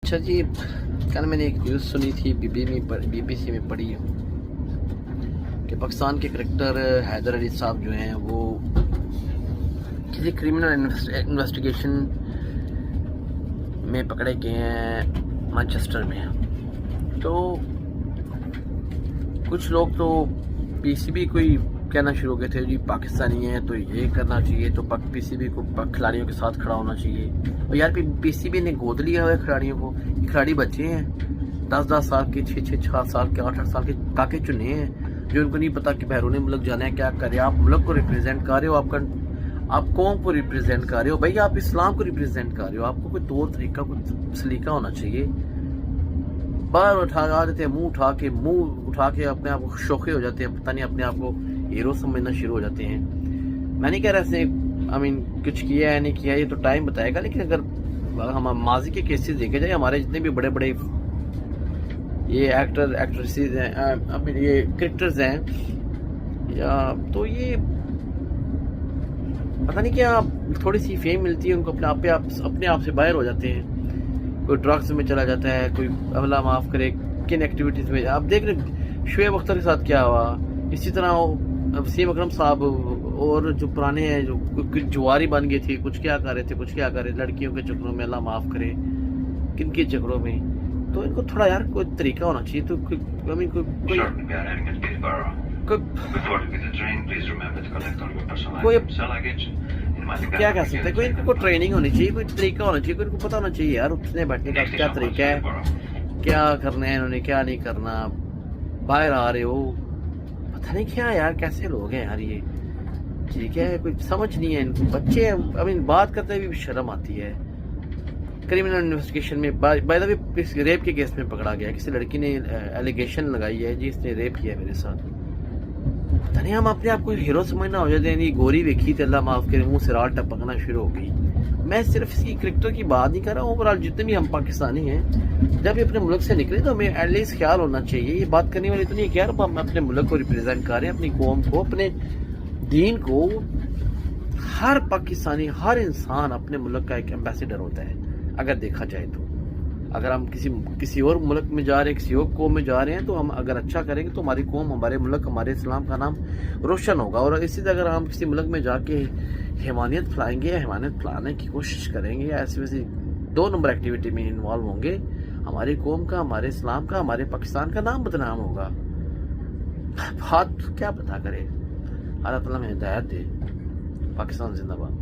अच्छा जी, कल मैंने एक न्यूज़ सुनी थी बीबीसी में पढ़ी कि पाकिस्तान के क्रिकेटर हैदर अली साहब जो हैं वो किसी क्रिमिनल इन्वेस्टिगेशन में पकड़े गए हैं मैनचेस्टर में। तो कुछ लोग तो पीसीबी को ही कहना शुरू हो गए थे, जी पाकिस्तानी है तो ये करना चाहिए, तो पीसीबी को खिलाड़ियों के साथ खड़ा होना चाहिए। और यार पीसीबी ने गोद लिया हुआ है खिलाड़ियों को। खिलाड़ी बच्चे हैं 10-10 साल के, 6-6 साल के, 8-8 साल के काके चुने हैं जो उनको नहीं पता कि बैरून मुल्क जाना है क्या करे। आप मुल्क को रिप्रेजेंट कर रहे हो, आप कौम को रिप्रेजेंट कर रहे हो भाई, आप इस्लाम को रिप्रेजेंट कर रहे हो। आपको कोई तौर तरीका, कोई सलीका होना चाहिए। बाहर उठा देते हैं, मुंह उठा के अपने आप को शौके हो जाते हैं, पता नहीं अपने आप को हीरो समझना शुरू हो जाते हैं। मैं नहीं कह रहा इसने कुछ किया है नहीं किया, ये तो टाइम बताएगा। लेकिन अगर हम माजी के केसेस देखे जाए, हमारे जितने भी बड़े बड़े ये एक्ट्रेसेस हैं, ये क्रिकेटर्स हैं, या तो ये पता नहीं क्या थोड़ी सी फेम मिलती है उनको, अपने आप से बाहर हो जाते हैं। कोई ड्रग्स में चला जाता है, कोई अल्लाह माफ़ करे किन एक्टिविटीज़ में। आप देख रहे शुएब अख्तर के साथ क्या हुआ। इसी तरह वसीम अकरम साहब और जो पुराने हैं जो कुछ जुआरी बन गए थे, कुछ क्या कर रहे थे लड़कियों के चक्करों में, अल्लाह माफ़ करे किन के चक्करों में। तो इनको थोड़ा यार कोई तरीका होना चाहिए। तो कोई क्या कह सकते हैं, कोई इनको ट्रेनिंग होनी चाहिए, कोई तरीका होना चाहिए, कोई इनको पता होना चाहिए यार उठने बैठने का क्या तरीका है, क्या करना है इन्होंने, क्या नहीं करना। बाहर आ रहे हो, पता नहीं क्या यार, कैसे लोग हैं यार ये। ठीक है, कोई समझ नहीं है इनको, बच्चे हैं। बात करते हुए भी शर्म आती है। क्रिमिनल इन्वेस्टिगेशन में बाय द वे इस रेप के केस में पकड़ा गया, किसी लड़की ने एलिगेशन लगाई है जी इसने रेप किया मेरे साथ। पता नहीं हम अपने आप को हीरो समझना हो जाते हैं। गोरी देखी तो अल्लाह माफ़ करे मुँह से रात टपकना शुरू हो गई। मैं सिर्फ इसकी क्रिकेटर की बात नहीं कर रहा हूँ, ओवरऑल जितने भी हम पाकिस्तानी हैं, जब भी अपने मुल्क से निकले तो हमें एटलीस्ट ख्याल होना चाहिए। ये बात करने वाली तो नहीं है कि यार हम अपने मुल्क को रिप्रेजेंट कर रहे हैं, अपनी कौम को, अपने दीन को। हर पाकिस्तानी, हर इंसान अपने मुल्क का एक एम्बेसडर होता है अगर देखा जाए तो। अगर हम किसी और मुल्क में जा रहे हैं, किसी और कौम में जा रहे हैं, तो हम अगर अच्छा करेंगे तो हमारी कौम, हमारे मुल्क, हमारे इस्लाम का नाम रोशन होगा। और इसी तरह अगर हम किसी मुल्क में जाके हैवानियत फैलाएंगे या हैवानियत फैलाने की कोशिश करेंगे या ऐसी वैसी 2 नंबर एक्टिविटी में इन्वॉल्व होंगे, हमारी कौम का, हमारे इस्लाम का, हमारे पाकिस्तान का नाम बदनाम होगा। बात क्या पता करे। अल्लाह ताला में हिदायत दे। पाकिस्तान जिंदाबाद।